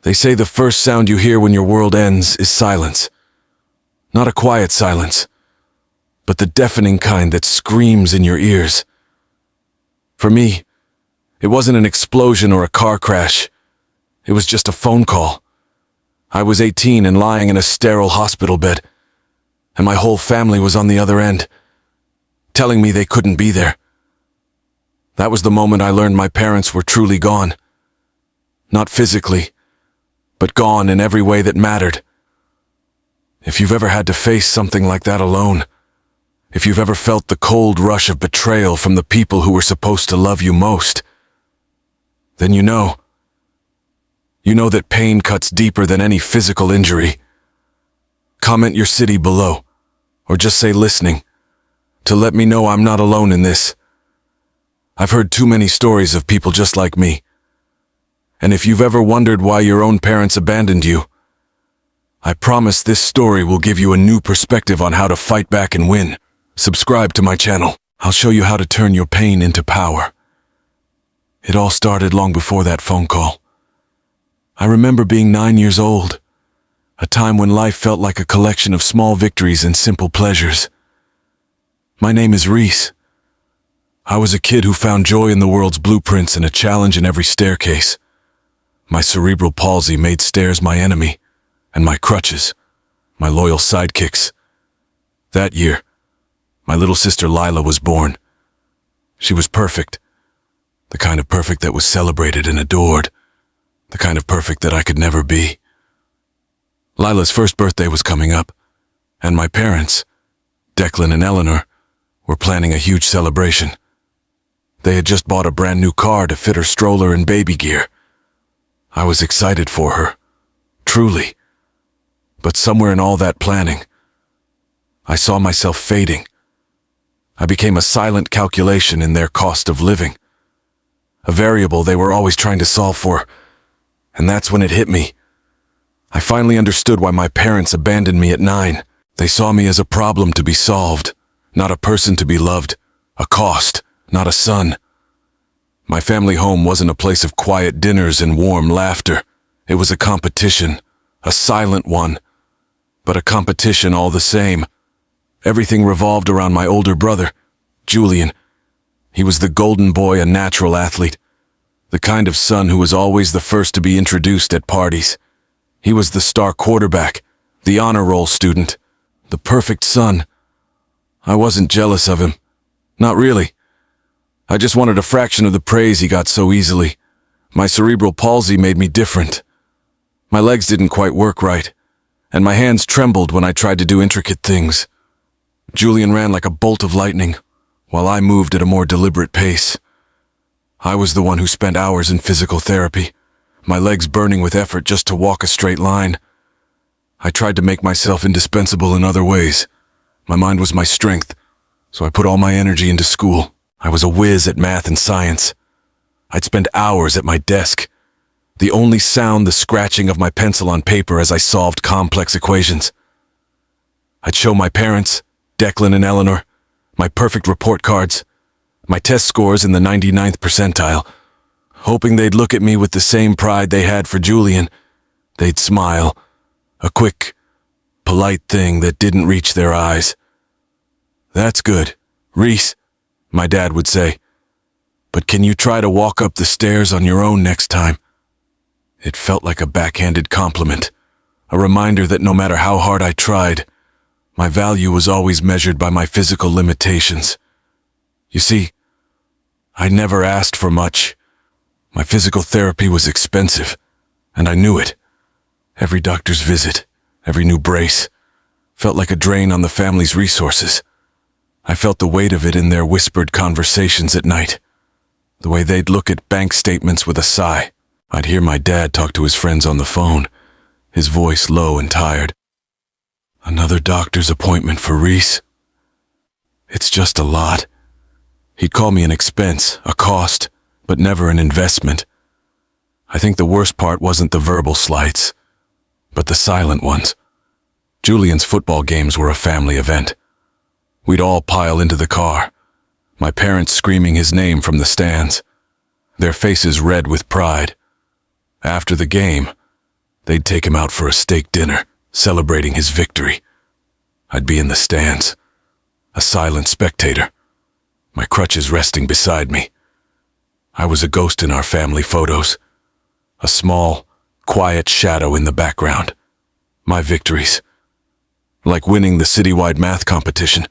They say the first sound you hear when your world ends is silence. Not a quiet silence, but the deafening kind that screams in your ears. For me, it wasn't an explosion or a car crash. It was just a phone call. I was 18 and lying in a sterile hospital bed, and my whole family was on the other end, telling me they couldn't be there. That was the moment I learned my parents were truly gone. Not physically, but gone in every way that mattered. If you've ever had to face something like that alone, if you've ever felt the cold rush of betrayal from the people who were supposed to love you most, then you know. You know that pain cuts deeper than any physical injury. Comment your city below, or just say listening, to let me know I'm not alone in this. I've heard too many stories of people just like me. And if you've ever wondered why your own parents abandoned you, I promise this story will give you a new perspective on how to fight back and win. Subscribe to my channel. I'll show you how to turn your pain into power. It all started long before that phone call. I remember being 9 years old, a time when life felt like a collection of small victories and simple pleasures. My name is Reese. I was a kid who found joy in the world's blueprints and a challenge in every staircase. My cerebral palsy made stairs my enemy, and my crutches, my loyal sidekicks. That year, my little sister Lila was born. She was perfect, the kind of perfect that was celebrated and adored, the kind of perfect that I could never be. Lila's first birthday was coming up, and my parents, Declan and Eleanor, were planning a huge celebration. They had just bought a brand new car to fit her stroller and baby gear. I was excited for her, truly. But somewhere in all that planning, I saw myself fading. I became a silent calculation in their cost of living, a variable they were always trying to solve for. And that's when it hit me. I finally understood why my parents abandoned me at 9. They saw me as a problem to be solved, not a person to be loved, a cost, not a son. My family home wasn't a place of quiet dinners and warm laughter. It was a competition, a silent one, but a competition all the same. Everything revolved around my older brother, Julian. He was the golden boy, a natural athlete, the kind of son who was always the first to be introduced at parties. He was the star quarterback, the honor roll student, the perfect son. I wasn't jealous of him. Not really. I just wanted a fraction of the praise he got so easily. My cerebral palsy made me different. My legs didn't quite work right, and my hands trembled when I tried to do intricate things. Julian ran like a bolt of lightning, while I moved at a more deliberate pace. I was the one who spent hours in physical therapy, my legs burning with effort just to walk a straight line. I tried to make myself indispensable in other ways. My mind was my strength, so I put all my energy into school. I was a whiz at math and science. I'd spend hours at my desk, the only sound the scratching of my pencil on paper as I solved complex equations. I'd show my parents, Declan and Eleanor, my perfect report cards, my test scores in the 99th percentile, hoping they'd look at me with the same pride they had for Julian. They'd smile, a quick, polite thing that didn't reach their eyes. "That's good, Reese," my dad would say. "But can you try to walk up the stairs on your own next time?" It felt like a backhanded compliment, a reminder that no matter how hard I tried, my value was always measured by my physical limitations. You see, I never asked for much. My physical therapy was expensive, and I knew it. Every doctor's visit, every new brace, felt like a drain on the family's resources. I felt the weight of it in their whispered conversations at night, the way they'd look at bank statements with a sigh. I'd hear my dad talk to his friends on the phone, his voice low and tired. "Another doctor's appointment for Reese? It's just a lot." He'd call me an expense, a cost, but never an investment. I think the worst part wasn't the verbal slights, but the silent ones. Julian's football games were a family event. We'd all pile into the car, my parents screaming his name from the stands, their faces red with pride. After the game, They'd take him out for a steak dinner, celebrating his victory. I'd be in the stands, a silent spectator, my crutches resting beside me. I was a ghost in our family photos, a small, quiet shadow in the background. My victories, like winning the citywide math competition,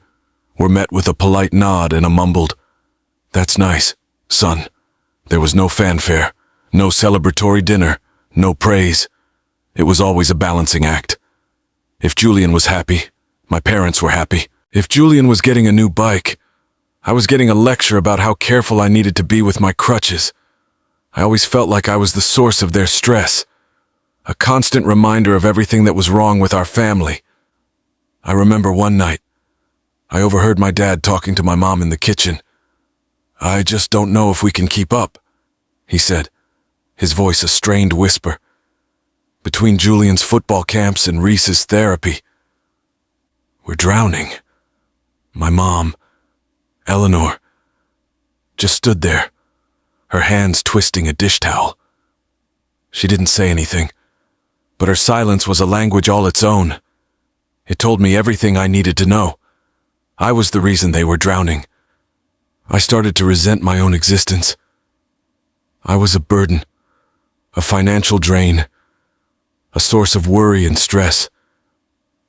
were met with a polite nod and a mumbled, "That's nice, son." There was no fanfare, no celebratory dinner, no praise. It was always a balancing act. If Julian was happy, my parents were happy. If Julian was getting a new bike, I was getting a lecture about how careful I needed to be with my crutches. I always felt like I was the source of their stress, a constant reminder of everything that was wrong with our family. I remember one night, I overheard my dad talking to my mom in the kitchen. "I just don't know if we can keep up," he said, his voice a strained whisper. "Between Julian's football camps and Reese's therapy, we're drowning." My mom, Eleanor, just stood there, her hands twisting a dish towel. She didn't say anything, but her silence was a language all its own. It told me everything I needed to know. I was the reason they were drowning. I started to resent my own existence. I was a burden, a financial drain, a source of worry and stress.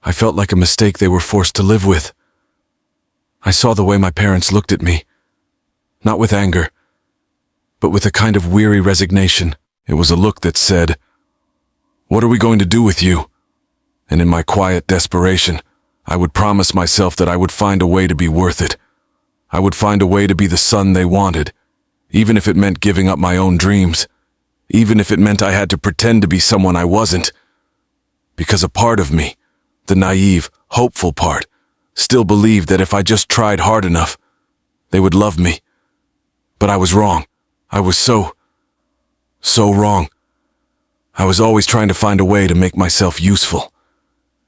I felt like a mistake they were forced to live with. I saw the way my parents looked at me, not with anger, but with a kind of weary resignation. It was a look that said, "What are we going to do with you?" And in my quiet desperation, I would promise myself that I would find a way to be worth it. I would find a way to be the son they wanted, even if it meant giving up my own dreams, even if it meant I had to pretend to be someone I wasn't. Because a part of me, the naive, hopeful part, still believed that if I just tried hard enough, they would love me. But I was wrong. I was so wrong. I was always trying to find a way to make myself useful,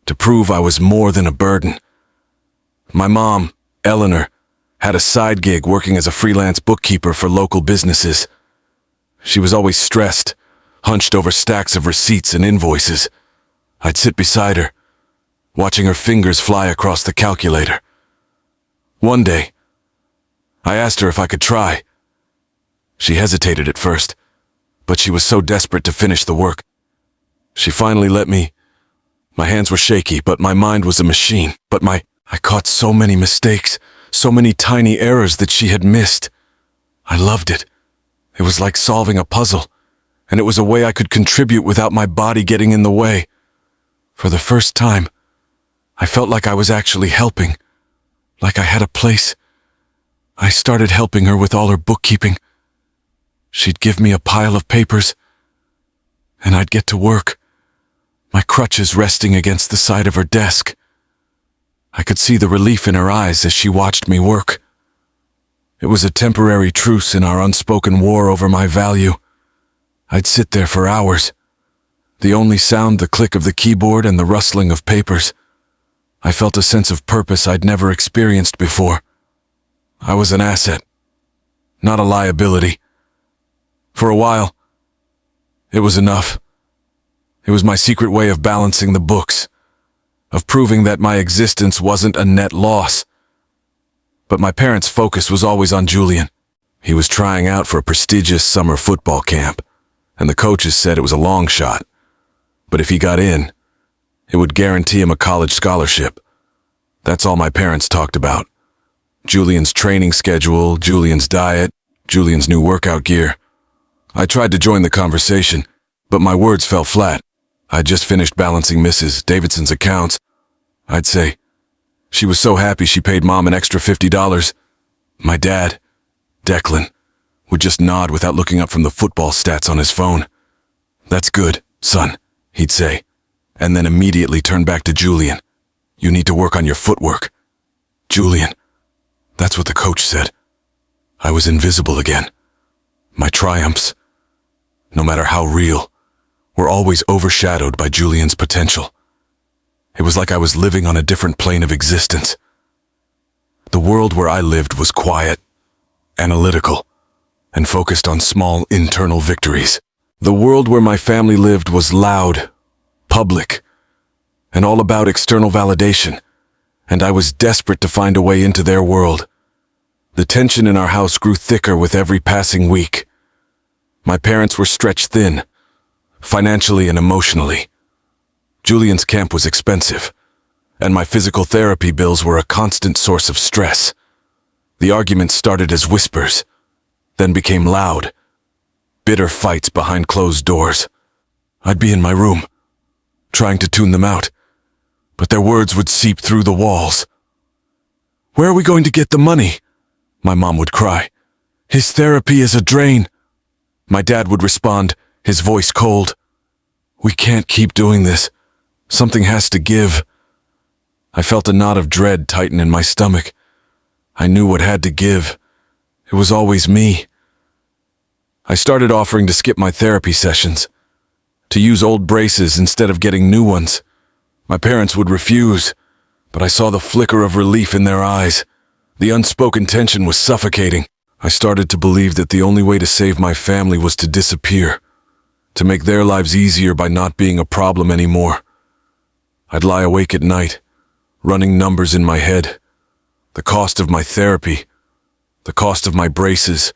to prove I was more than a burden. My mom, Eleanor, had a side gig working as a freelance bookkeeper for local businesses. She was always stressed, hunched over stacks of receipts and invoices. I'd sit beside her, watching her fingers fly across the calculator. One day, I asked her if I could try. She hesitated at first, but she was so desperate to finish the work. She finally let me. My hands were shaky, but my mind was a machine. I caught so many mistakes, so many tiny errors that she had missed. I loved it. It was like solving a puzzle, and it was a way I could contribute without my body getting in the way. For the first time, I felt like I was actually helping, like I had a place. I started helping her with all her bookkeeping. She'd give me a pile of papers, and I'd get to work, my crutches resting against the side of her desk. I could see the relief in her eyes as she watched me work. It was a temporary truce in our unspoken war over my value. I'd sit there for hours, the only sound the click of the keyboard and the rustling of papers. I felt a sense of purpose I'd never experienced before. I was an asset, not a liability. For a while, it was enough. It was my secret way of balancing the books, of proving that my existence wasn't a net loss. But my parents' focus was always on Julian. He was trying out for a prestigious summer football camp, and the coaches said it was a long shot. But if he got in, it would guarantee him a college scholarship. That's all my parents talked about. Julian's training schedule, Julian's diet, Julian's new workout gear. I tried to join the conversation, but my words fell flat. I'd just finished balancing Mrs. Davidson's accounts. I'd say, "She was so happy she paid Mom an extra $50. My dad, Declan, would just nod without looking up from the football stats on his phone. "That's good, son," he'd say, and then immediately turn back to Julian. "You need to work on your footwork." Julian. That's what the coach said. I was invisible again. My triumphs, no matter how real, were always overshadowed by Julian's potential. It was like I was living on a different plane of existence. The world where I lived was quiet, analytical, and focused on small internal victories. The world where my family lived was loud, public, and all about external validation, and I was desperate to find a way into their world. The tension in our house grew thicker with every passing week. My parents were stretched thin, financially and emotionally. Julian's camp was expensive, and my physical therapy bills were a constant source of stress. The arguments started as whispers, then became loud, bitter fights behind closed doors. I'd be in my room, trying to tune them out, but their words would seep through the walls. "Where are we going to get the money?" my mom would cry. "His therapy is a drain." My dad would respond, his voice cold. "We can't keep doing this. Something has to give." I felt a knot of dread tighten in my stomach. I knew what had to give. It was always me. I started offering to skip my therapy sessions, to use old braces instead of getting new ones. My parents would refuse, but I saw the flicker of relief in their eyes. The unspoken tension was suffocating. I started to believe that the only way to save my family was to disappear, to make their lives easier by not being a problem anymore. I'd lie awake at night, running numbers in my head. The cost of my therapy, the cost of my braces,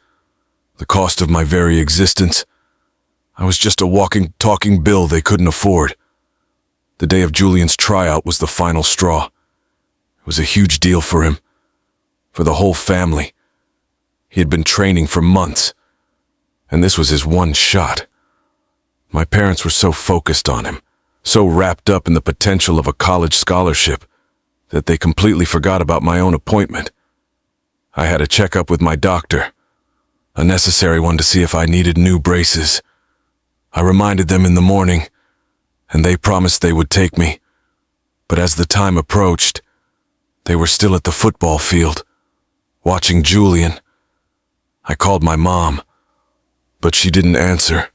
the cost of my very existence. I was just a walking, talking bill they couldn't afford. The day of Julian's tryout was the final straw. It was a huge deal for him, for the whole family. He had been training for months, and this was his one shot. My parents were so focused on him, so wrapped up in the potential of a college scholarship, that they completely forgot about my own appointment. I had a checkup with my doctor, a necessary one to see if I needed new braces. I reminded them in the morning, and they promised they would take me. But as the time approached, they were still at the football field, watching Julian. I called my mom, but she didn't answer.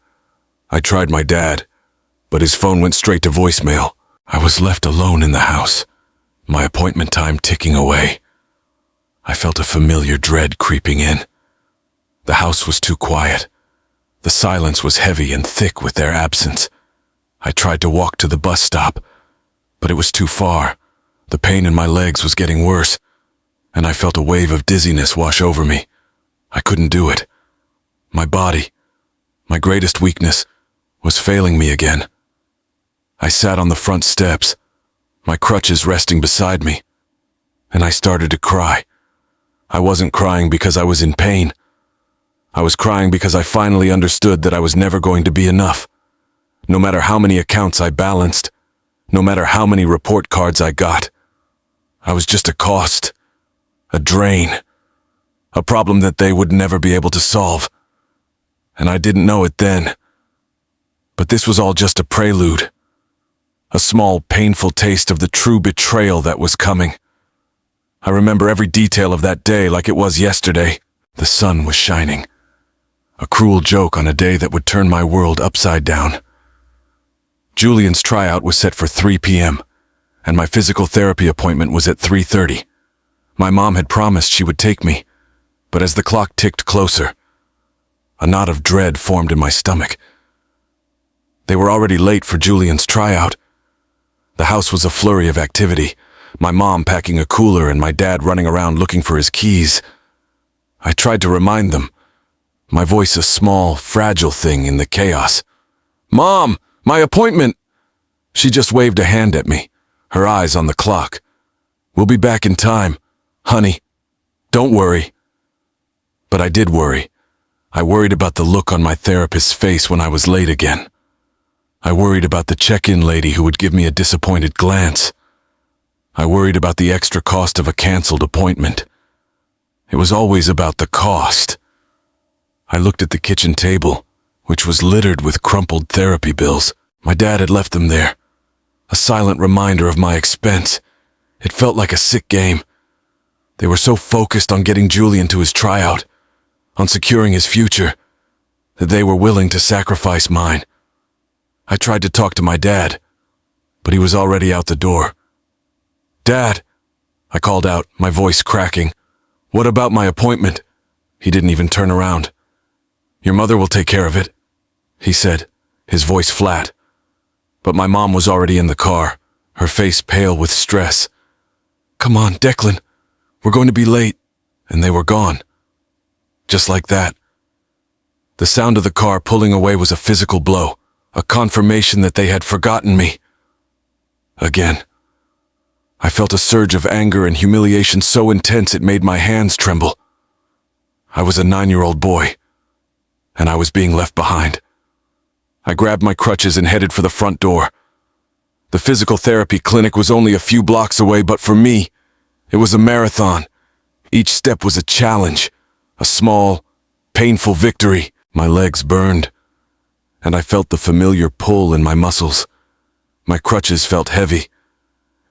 I tried my dad, but his phone went straight to voicemail. I was left alone in the house, my appointment time ticking away. I felt a familiar dread creeping in. The house was too quiet. The silence was heavy and thick with their absence. I tried to walk to the bus stop, but it was too far. The pain in my legs was getting worse, and I felt a wave of dizziness wash over me. I couldn't do it. My body, my greatest weakness, was failing me again. I sat on the front steps, my crutches resting beside me, and I started to cry. I wasn't crying because I was in pain. I was crying because I finally understood that I was never going to be enough. No matter how many accounts I balanced, no matter how many report cards I got, I was just a cost, a drain, a problem that they would never be able to solve. And I didn't know it then. But this was all just a prelude, a small, painful taste of the true betrayal that was coming. I remember every detail of that day like it was yesterday. The sun was shining, a cruel joke on a day that would turn my world upside down. Julian's tryout was set for 3 p.m., and my physical therapy appointment was at 3:30. My mom had promised she would take me, but as the clock ticked closer, a knot of dread formed in my stomach. They were already late for Julian's tryout. The house was a flurry of activity, my mom packing a cooler and my dad running around looking for his keys. I tried to remind them, my voice a small, fragile thing in the chaos. "Mom, my appointment!" She just waved a hand at me, her eyes on the clock. "We'll be back in time, honey. Don't worry." But I did worry. I worried about the look on my therapist's face when I was late again. I worried about the check-in lady who would give me a disappointed glance. I worried about the extra cost of a canceled appointment. It was always about the cost. I looked at the kitchen table, which was littered with crumpled therapy bills. My dad had left them there, a silent reminder of my expense. It felt like a sick game. They were so focused on getting Julian to his tryout, on securing his future, that they were willing to sacrifice mine. I tried to talk to my dad, but he was already out the door. "Dad," I called out, my voice cracking. "What about my appointment?" He didn't even turn around. "Your mother will take care of it," he said, his voice flat. But my mom was already in the car, her face pale with stress. "Come on, Declan. We're going to be late." And they were gone. Just like that. The sound of the car pulling away was a physical blow, a confirmation that they had forgotten me. Again. I felt a surge of anger and humiliation so intense it made my hands tremble. I was a 9-year-old boy, and I was being left behind. I grabbed my crutches and headed for the front door. The physical therapy clinic was only a few blocks away, but for me, it was a marathon. Each step was a challenge, a small, painful victory. My legs burned, and I felt the familiar pull in my muscles. My crutches felt heavy,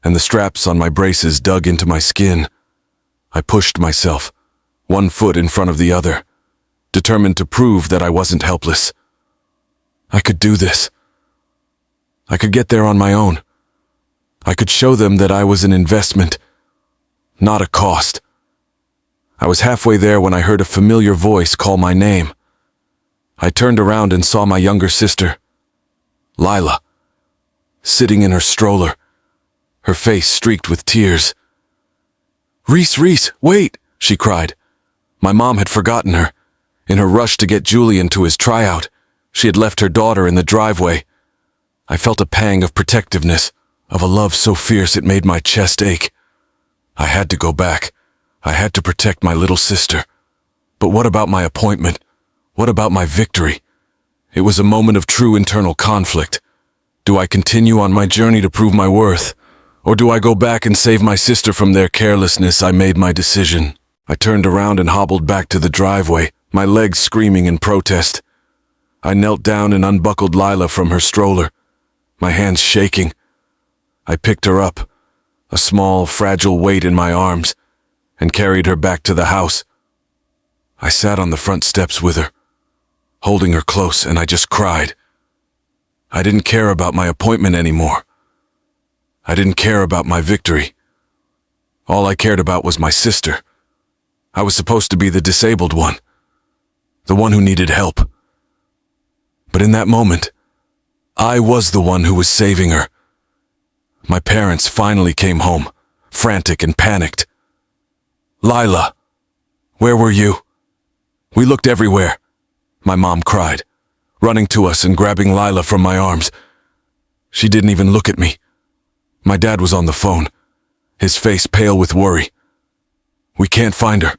and the straps on my braces dug into my skin. I pushed myself, one foot in front of the other, determined to prove that I wasn't helpless. I could do this. I could get there on my own. I could show them that I was an investment, not a cost. I was halfway there when I heard a familiar voice call my name. I turned around and saw my younger sister, Lila, sitting in her stroller, her face streaked with tears. Reese, wait!" she cried. My mom had forgotten her. In her rush to get Julian to his tryout, she had left her daughter in the driveway. I felt a pang of protectiveness, of a love so fierce it made my chest ache. I had to go back. I had to protect my little sister. But what about my appointment? What about my victory? It was a moment of true internal conflict. Do I continue on my journey to prove my worth? Or do I go back and save my sister from their carelessness? I made my decision. I turned around and hobbled back to the driveway, my legs screaming in protest. I knelt down and unbuckled Lila from her stroller, my hands shaking. I picked her up, a small, fragile weight in my arms, and carried her back to the house. I sat on the front steps with her, holding her close, and I just cried. I didn't care about my appointment anymore. I didn't care about my victory. All I cared about was my sister. I was supposed to be the disabled one, the one who needed help. But in that moment, I was the one who was saving her. My parents finally came home, frantic and panicked. "Lila, where were you?" "We looked everywhere," my mom cried, running to us and grabbing Lila from my arms. She didn't even look at me. My dad was on the phone, his face pale with worry. "We can't find her.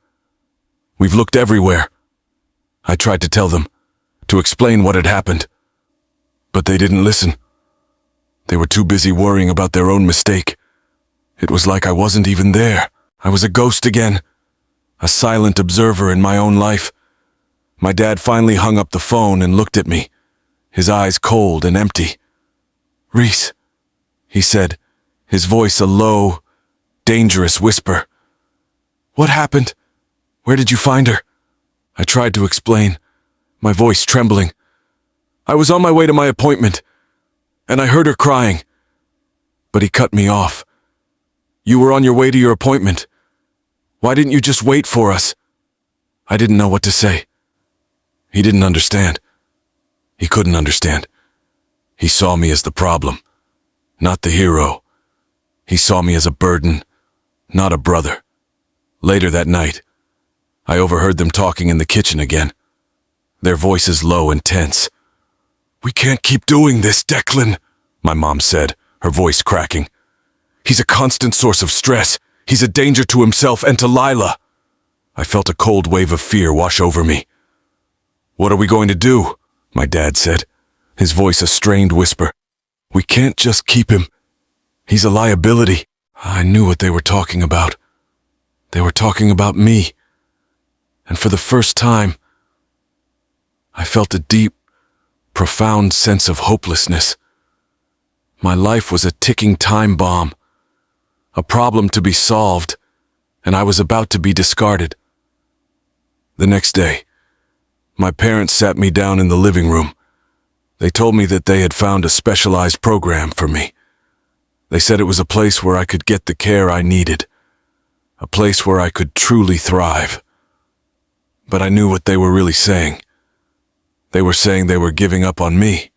We've looked everywhere." I tried to tell them, to explain what had happened. But they didn't listen. They were too busy worrying about their own mistake. It was like I wasn't even there. I was a ghost again, a silent observer in my own life. My dad finally hung up the phone and looked at me, his eyes cold and empty. "Reese," he said, his voice a low, dangerous whisper. "What happened? Where did you find her?" I tried to explain, my voice trembling. "I was on my way to my appointment, and I heard her crying." But he cut me off. "You were on your way to your appointment. Why didn't you just wait for us?" I didn't know what to say. He didn't understand. He couldn't understand. He saw me as the problem, not the hero. He saw me as a burden, not a brother. Later that night, I overheard them talking in the kitchen again, their voices low and tense. "We can't keep doing this, Declan," my mom said, her voice cracking. "He's a constant source of stress. He's a danger to himself and to Lila." I felt a cold wave of fear wash over me. "What are we going to do?" my dad said, his voice a strained whisper. "We can't just keep him. He's a liability." I knew what they were talking about. They were talking about me. And for the first time, I felt a deep, profound sense of hopelessness. My life was a ticking time bomb, a problem to be solved, and I was about to be discarded. The next day, my parents sat me down in the living room. They told me that they had found a specialized program for me. They said it was a place where I could get the care I needed, a place where I could truly thrive. But I knew what they were really saying. They were saying they were giving up on me.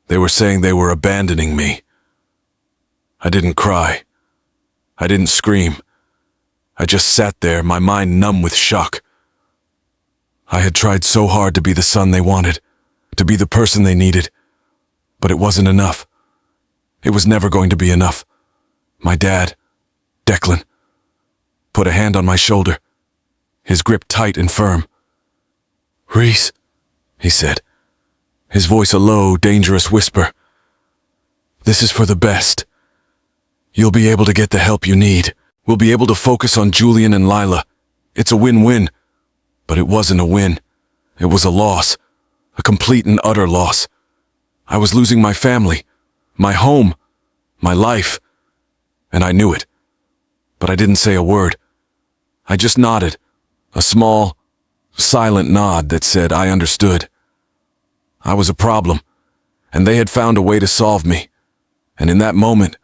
They were saying they were abandoning me. I didn't cry. I didn't scream. I just sat there, my mind numb with shock. I had tried so hard to be the son they wanted, to be the person they needed, but it wasn't enough. It was never going to be enough. My dad, Declan, put a hand on my shoulder, his grip tight and firm. "Reese," he said, his voice a low, dangerous whisper. "This is for the best. You'll be able to get the help you need. We'll be able to focus on Julian and Lila. It's a win-win." But it wasn't a win. It was a loss, a complete and utter loss. I was losing my family, my home, my life, and I knew it. But I didn't say a word. I just nodded, a small, silent nod that said I understood. I was a problem, and they had found a way to solve me. And in that moment,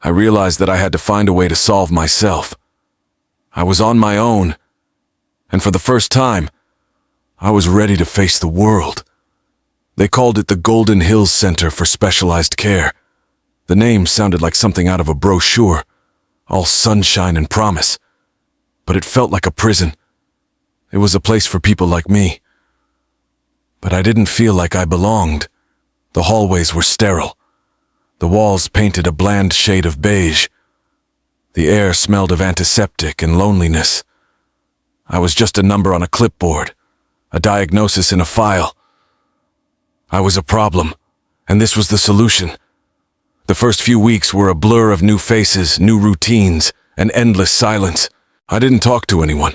I realized that I had to find a way to solve myself. I was on my own, and for the first time, I was ready to face the world. They called it the Golden Hills Center for Specialized Care. The name sounded like something out of a brochure, all sunshine and promise. But it felt like a prison. It was a place for people like me. But I didn't feel like I belonged. The hallways were sterile. The walls painted a bland shade of beige. The air smelled of antiseptic and loneliness. I was just a number on a clipboard, a diagnosis in a file. I was a problem, and this was the solution. The first few weeks were a blur of new faces, new routines, and endless silence. I didn't talk to anyone.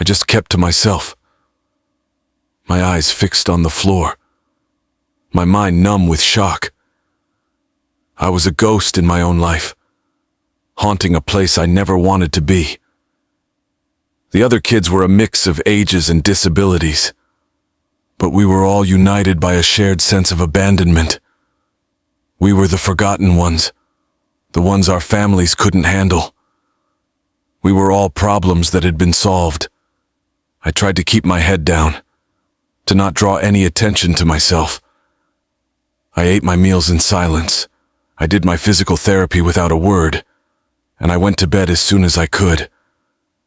I just kept to myself. My eyes fixed on the floor, my mind numb with shock. I was a ghost in my own life, haunting a place I never wanted to be. The other kids were a mix of ages and disabilities, but we were all united by a shared sense of abandonment. We were the forgotten ones, the ones our families couldn't handle. We were all problems that had been solved. I tried to keep my head down, to not draw any attention to myself. I ate my meals in silence. I did my physical therapy without a word, and I went to bed as soon as I could.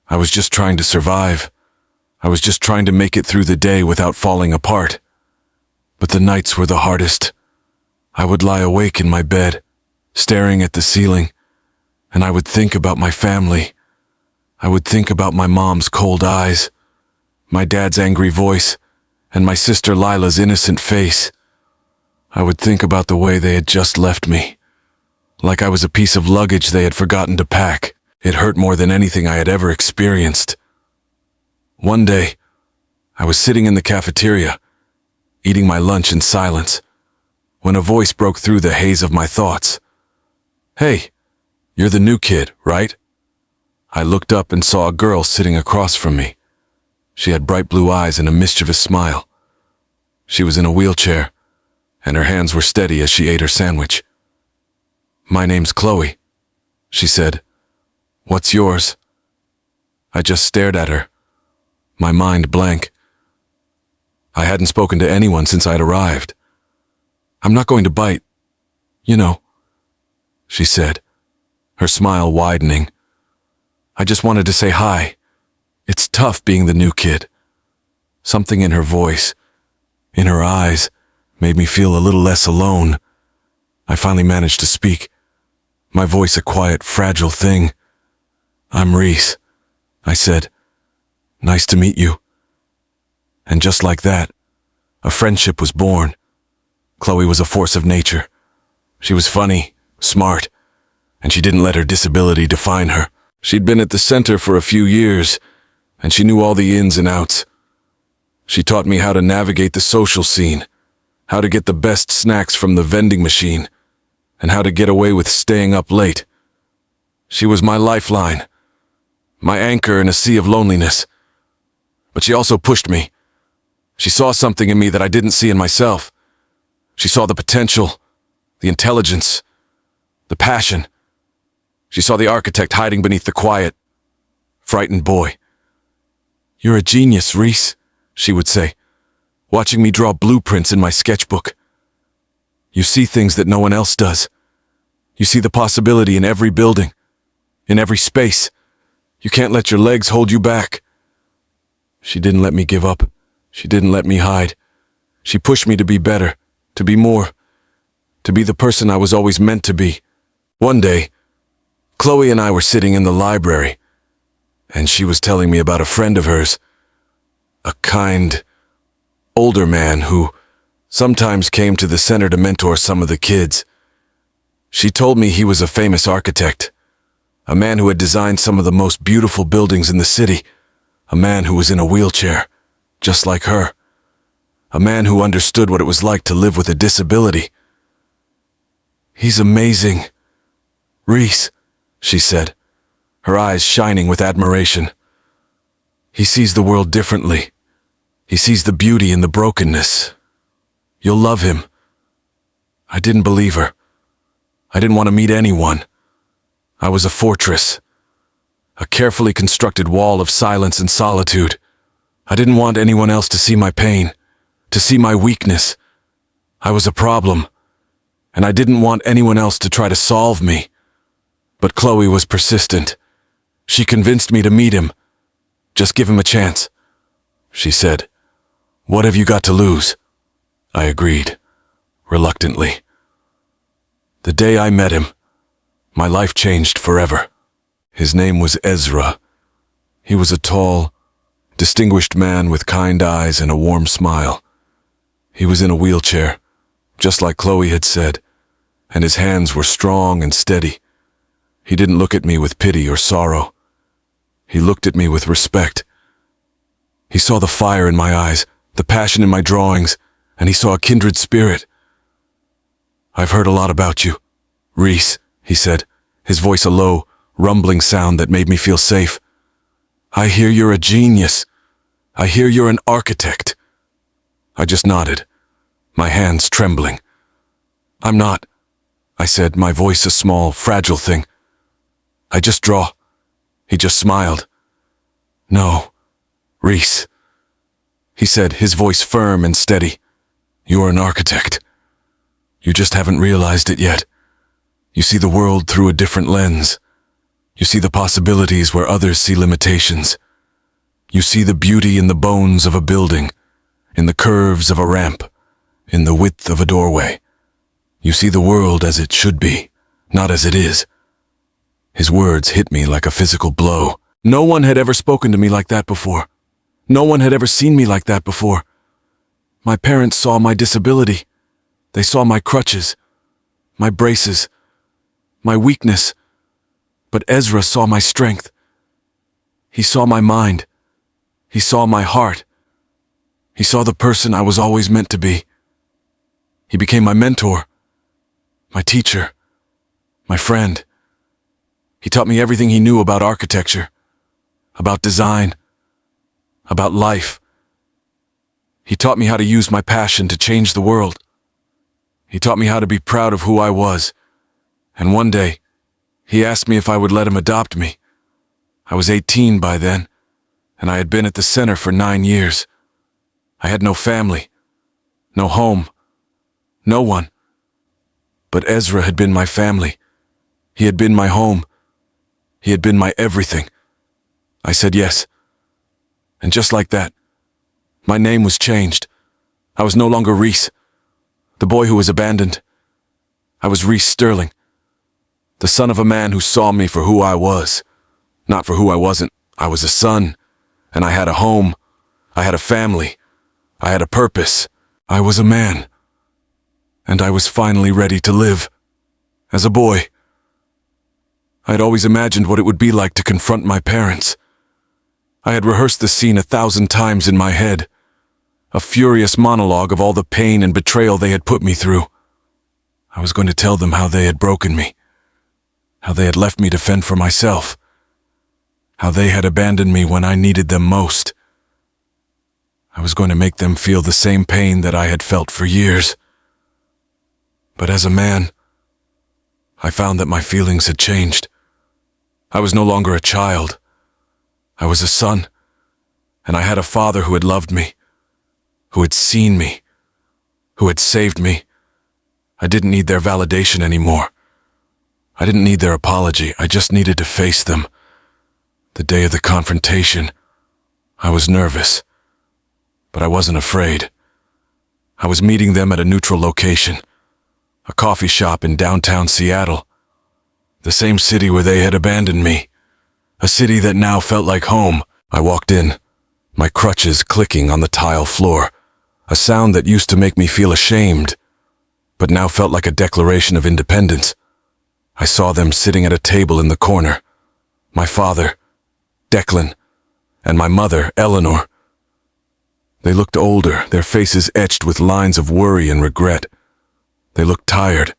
I was just trying to survive. I was just trying to make it through the day without falling apart. But the nights were the hardest. I would lie awake in my bed, staring at the ceiling, and I would think about my family. I would think about my mom's cold eyes, my dad's angry voice, and my sister Lila's innocent face. I would think about the way they had just left me, like I was a piece of luggage they had forgotten to pack. It hurt more than anything I had ever experienced. One day, I was sitting in the cafeteria, eating my lunch in silence, when a voice broke through the haze of my thoughts. "Hey, you're the new kid, right?" I looked up and saw a girl sitting across from me. She had bright blue eyes and a mischievous smile. She was in a wheelchair, and her hands were steady as she ate her sandwich. "My name's Chloe," she said. "What's yours?" I just stared at her, my mind blank. I hadn't spoken to anyone since I'd arrived. "I'm not going to bite, you know," she said, her smile widening. "I just wanted to say hi. It's tough being the new kid." Something in her voice, in her eyes, made me feel a little less alone. I finally managed to speak, my voice a quiet, fragile thing. "I'm Reese," I said. "Nice to meet you." And just like that, a friendship was born. Chloe was a force of nature. She was funny, smart, and she didn't let her disability define her. She'd been at the center for a few years, and she knew all the ins and outs. She taught me how to navigate the social scene, how to get the best snacks from the vending machine, and how to get away with staying up late. She was my lifeline, my anchor in a sea of loneliness. But she also pushed me. She saw something in me that I didn't see in myself. She saw the potential, the intelligence, the passion. She saw the architect hiding beneath the quiet, frightened boy. "You're a genius, Reese," she would say, watching me draw blueprints in my sketchbook. You see things that no one else does. You see the possibility in every building, in every space. You can't let your legs hold you back. She didn't let me give up. She didn't let me hide. She pushed me to be better, to be more, to be the person I was always meant to be. One day, Chloe and I were sitting in the library, and she was telling me about a friend of hers, a kind, older man who sometimes came to the center to mentor some of the kids. She told me he was a famous architect, a man who had designed some of the most beautiful buildings in the city, a man who was in a wheelchair, just like her, a man who understood what it was like to live with a disability. "He's amazing, Reese," she said, her eyes shining with admiration. "He sees the world differently. He sees the beauty in the brokenness. You'll love him." I didn't believe her. I didn't want to meet anyone. I was a fortress, a carefully constructed wall of silence and solitude. I didn't want anyone else to see my pain, to see my weakness. I was a problem, and I didn't want anyone else to try to solve me. But Chloe was persistent. She convinced me to meet him. "Just give him a chance," she said. "What have you got to lose?" I agreed, reluctantly. The day I met him, my life changed forever. His name was Ezra. He was a tall, distinguished man with kind eyes and a warm smile. He was in a wheelchair, just like Chloe had said, and his hands were strong and steady. He didn't look at me with pity or sorrow. He looked at me with respect. He saw the fire in my eyes, the passion in my drawings, and he saw a kindred spirit. "I've heard a lot about you, Reese," he said, his voice a low, rumbling sound that made me feel safe. "I hear you're a genius. I hear you're an architect." I just nodded, my hands trembling. "I'm not," I said, my voice a small, fragile thing. "I just draw." He just smiled. "No, Reese," he said, his voice firm and steady. "You're an architect. You just haven't realized it yet. You see the world through a different lens. You see the possibilities where others see limitations. You see the beauty in the bones of a building, in the curves of a ramp, in the width of a doorway. You see the world as it should be, not as it is." His words hit me like a physical blow. No one had ever spoken to me like that before. No one had ever seen me like that before. My parents saw my disability. They saw my crutches, my braces, my weakness. But Ezra saw my strength. He saw my mind. He saw my heart. He saw the person I was always meant to be. He became my mentor, my teacher, my friend. He taught me everything he knew about architecture, about design, about life. He taught me how to use my passion to change the world. He taught me how to be proud of who I was. And one day, he asked me if I would let him adopt me. I was 18 by then, and I had been at the center for 9 years. I had no family, no home, no one. But Ezra had been my family. He had been my home. He had been my everything. I said yes. And just like that, my name was changed. I was no longer Reese, the boy who was abandoned. I was Reese Sterling, the son of a man who saw me for who I was, not for who I wasn't. I was a son, and I had a home. I had a family. I had a purpose. I was a man. And I was finally ready to live. As a boy, I had always imagined what it would be like to confront my parents. I had rehearsed the scene 1,000 times in my head, a furious monologue of all the pain and betrayal they had put me through. I was going to tell them how they had broken me, how they had left me to fend for myself, how they had abandoned me when I needed them most. I was going to make them feel the same pain that I had felt for years. But as a man, I found that my feelings had changed. I was no longer a child. I was a son, and I had a father who had loved me, who had seen me, who had saved me. I didn't need their validation anymore. I didn't need their apology. I just needed to face them. The day of the confrontation, I was nervous, but I wasn't afraid. I was meeting them at a neutral location, a coffee shop in downtown Seattle, the same city where they had abandoned me, a city that now felt like home. I walked in, my crutches clicking on the tile floor, a sound that used to make me feel ashamed, but now felt like a declaration of independence. I saw them sitting at a table in the corner, my father, Declan, and my mother, Eleanor. They looked older, their faces etched with lines of worry and regret. They looked tired.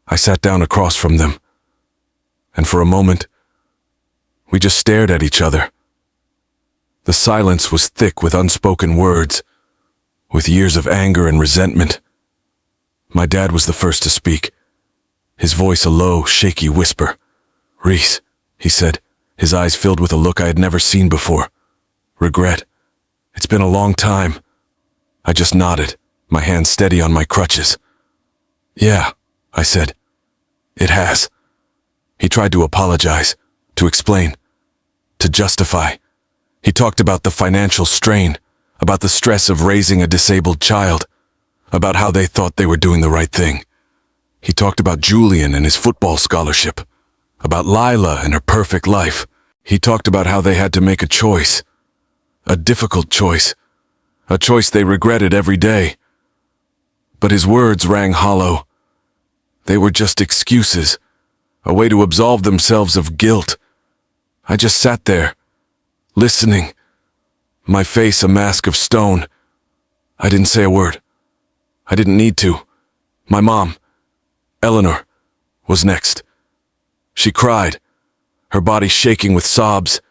I sat down across from them, and for a moment, we just stared at each other. The silence was thick with unspoken words, with years of anger and resentment. My dad was the first to speak, his voice a low, shaky whisper. "Reese," he said, his eyes filled with a look I had never seen before. "Regret. It's been a long time." I just nodded, my hand steady on my crutches. "Yeah," I said. "It has." He tried to apologize, to explain, to justify. He talked about the financial strain, about the stress of raising a disabled child, about how they thought they were doing the right thing. He talked about Julian and his football scholarship, about Lila and her perfect life. He talked about how they had to make a choice, a difficult choice, a choice they regretted every day. But his words rang hollow. They were just excuses, a way to absolve themselves of guilt. I just sat there, listening, my face a mask of stone. I didn't say a word. I didn't need to. My mom, Eleanor, was next. She cried, her body shaking with sobs.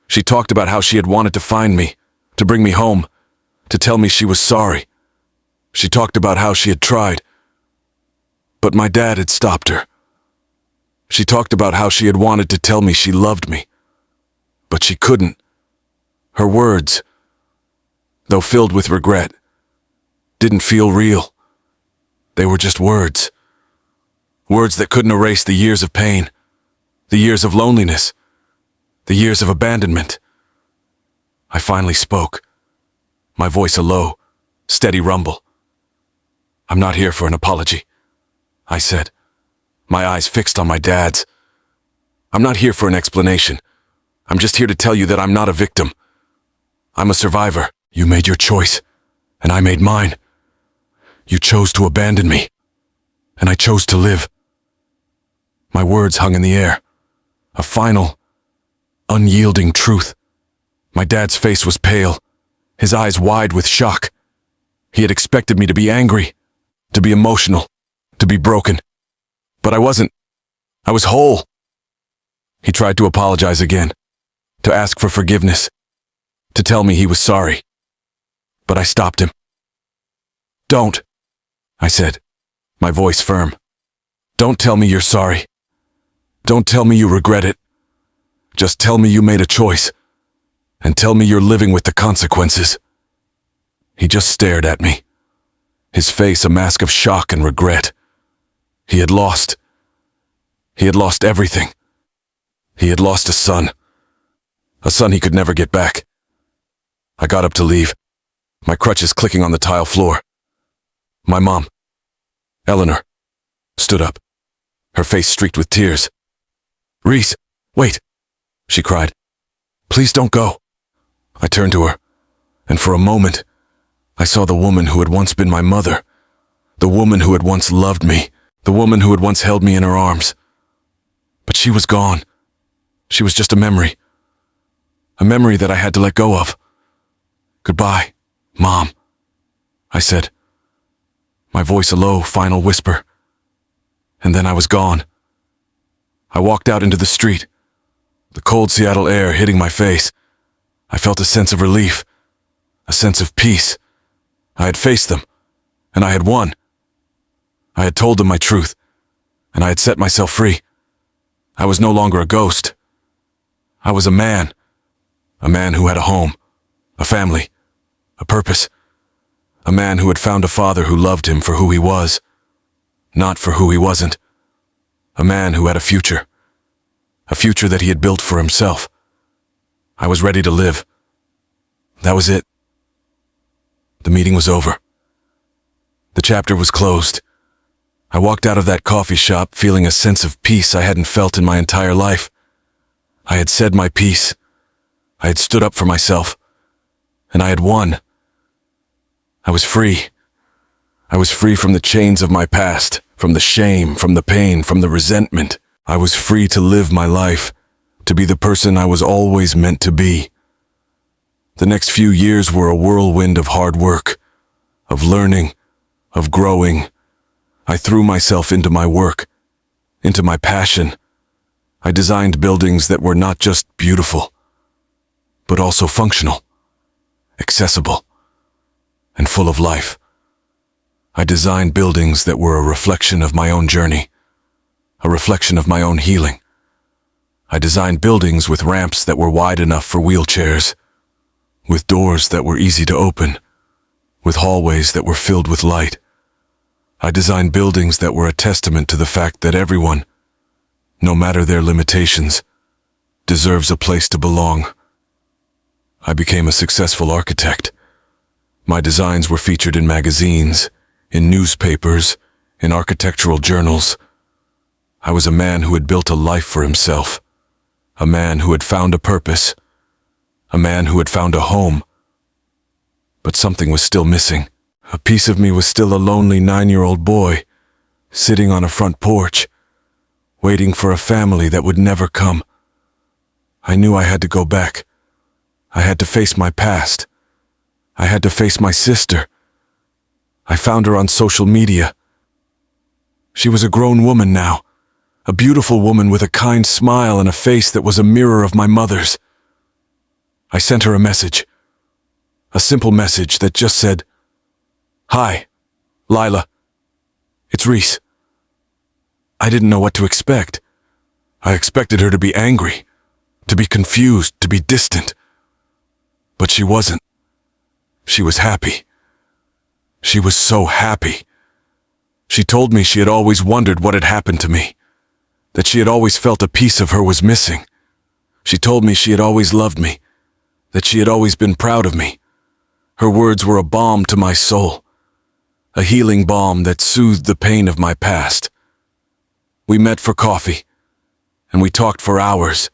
She talked about how she had wanted to find me, to bring me home, to tell me she was sorry. She talked about how she had tried, but my dad had stopped her. She talked about how she had wanted to tell me she loved me, but she couldn't. Her words, though filled with regret, didn't feel real. They were just words. Words that couldn't erase the years of pain, the years of loneliness, the years of abandonment. I finally spoke, my voice a low, steady rumble. "I'm not here for an apology," I said, my eyes fixed on my dad's. "I'm not here for an explanation. I'm just here to tell you that I'm not a victim. I'm a survivor. You made your choice, and I made mine. You chose to abandon me, and I chose to live." My words hung in the air, a final, unyielding truth. My dad's face was pale, his eyes wide with shock. He had expected me to be angry, to be emotional, to be broken. But I wasn't. I was whole. He tried to apologize again, to ask for forgiveness, to tell me he was sorry. But I stopped him. "Don't," I said, my voice firm. "Don't tell me you're sorry. Don't tell me you regret it. Just tell me you made a choice, and tell me you're living with the consequences." He just stared at me, his face a mask of shock and regret. He had lost. He had lost everything. He had lost a son he could never get back. I got up to leave, my crutches clicking on the tile floor. My mom, Eleanor, stood up, her face streaked with tears. "Reese, wait," she cried. "Please don't go." I turned to her, and for a moment, I saw the woman who had once been my mother, the woman who had once loved me, the woman who had once held me in her arms. But she was gone. She was just a memory that I had to let go of. "Goodbye, Mom," I said, my voice a low, final whisper. And then I was gone. I walked out into the street, the cold Seattle air hitting my face. I felt a sense of relief, a sense of peace. I had faced them, and I had won. I had told them my truth, and I had set myself free. I was no longer a ghost. I was a man who had a home, a family, a purpose, a man who had found a father who loved him for who he was, not for who he wasn't. A man who had a future that he had built for himself. I was ready to live. That was it. The meeting was over. The chapter was closed. I walked out of that coffee shop feeling a sense of peace I hadn't felt in my entire life. I had said my piece. I had stood up for myself. And I had won. I was free. I was free from the chains of my past, from the shame, from the pain, from the resentment. I was free to live my life, to be the person I was always meant to be. The next few years were a whirlwind of hard work, of learning, of growing. I threw myself into my work, into my passion. I designed buildings that were not just beautiful, but also functional, accessible, and full of life. I designed buildings that were a reflection of my own journey, a reflection of my own healing. I designed buildings with ramps that were wide enough for wheelchairs, with doors that were easy to open, with hallways that were filled with light. I designed buildings that were a testament to the fact that everyone, no matter their limitations, deserves a place to belong. I became a successful architect. My designs were featured in magazines, in newspapers, in architectural journals. I was a man who had built a life for himself, a man who had found a purpose, a man who had found a home. But something was still missing. A piece of me was still a lonely 9-year-old boy, sitting on a front porch, waiting for a family that would never come. I knew I had to go back. I had to face my past. I had to face my sister. I found her on social media. She was a grown woman now, a beautiful woman with a kind smile and a face that was a mirror of my mother's. I sent her a message, a simple message that just said, "Hi, Lila. It's Reese." I didn't know what to expect. I expected her to be angry, to be confused, to be distant. But she wasn't. She was happy. She was so happy. She told me she had always wondered what had happened to me, that she had always felt a piece of her was missing. She told me she had always loved me, that she had always been proud of me. Her words were a balm to my soul, a healing balm that soothed the pain of my past. We met for coffee, and we talked for hours.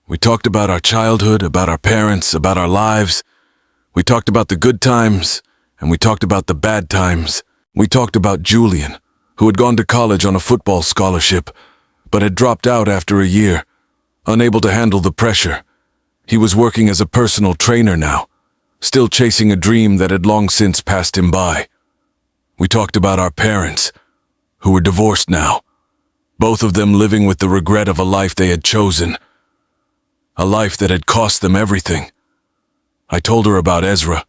We talked about our childhood, about our parents, about our lives. We talked about the good times, and we talked about the bad times. We talked about Julian, who had gone to college on a football scholarship, but had dropped out after a year, unable to handle the pressure. He was working as a personal trainer now, still chasing a dream that had long since passed him by. We talked about our parents, who were divorced now, both of them living with the regret of a life they had chosen, a life that had cost them everything. I told her about Ezra,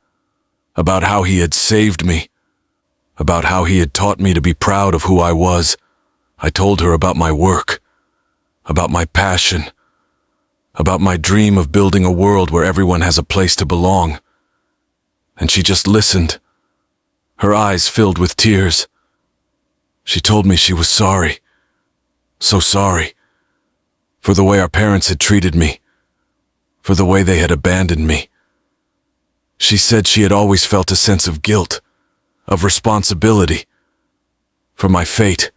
about how he had saved me, about how he had taught me to be proud of who I was. I told her about my work, about my passion, about my dream of building a world where everyone has a place to belong. And she just listened, her eyes filled with tears. She told me she was sorry, so sorry, for the way our parents had treated me, for the way they had abandoned me. She said she had always felt a sense of guilt, of responsibility, for my fate.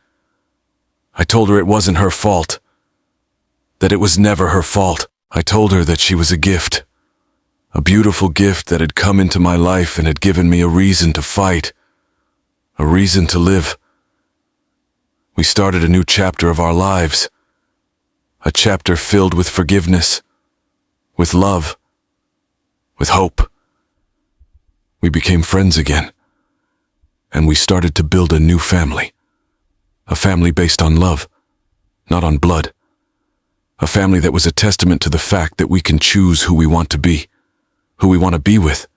I told her it wasn't her fault, that it was never her fault. I told her that she was a gift, a beautiful gift that had come into my life and had given me a reason to fight, a reason to live. We started a new chapter of our lives, a chapter filled with forgiveness, with love, with hope. We became friends again, and we started to build a new family, a family based on love, not on blood, a family that was a testament to the fact that we can choose who we want to be, who we want to be with,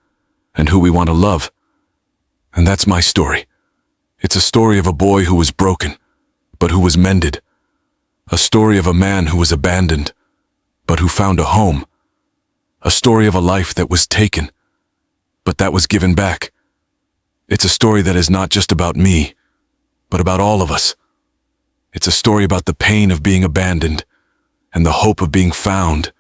and who we want to love. And that's my story. It's a story of a boy who was broken, but who was mended, a story of a man who was abandoned, but who found a home, a story of a life that was taken, but that was given back. It's a story that is not just about me, but about all of us. It's a story about the pain of being abandoned and the hope of being found.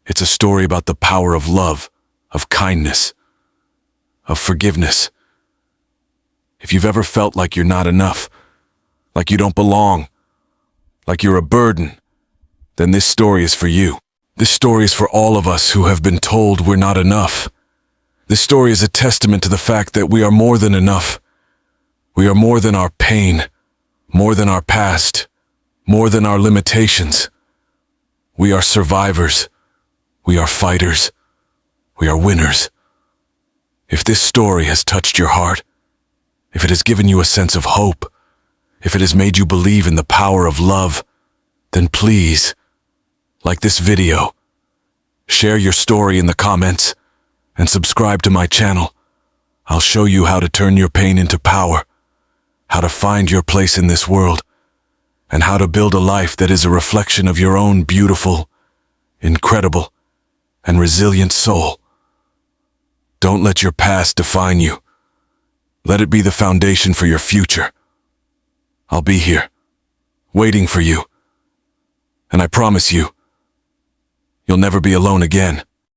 It's a story about the power of love, of kindness, of forgiveness. If you've ever felt like you're not enough, like you don't belong, like you're a burden, then this story is for you. This story is for all of us who have been told we're not enough. This story is a testament to the fact that we are more than enough. We are more than our pain, more than our past, more than our limitations. We are survivors. We are fighters. We are winners. If this story has touched your heart, if it has given you a sense of hope, if it has made you believe in the power of love, then please, like this video, share your story in the comments, and subscribe to my channel. I'll show you how to turn your pain into power, how to find your place in this world, and how to build a life that is a reflection of your own beautiful, incredible, and resilient soul. Don't let your past define you. Let it be the foundation for your future. I'll be here, waiting for you. And I promise you, you'll never be alone again.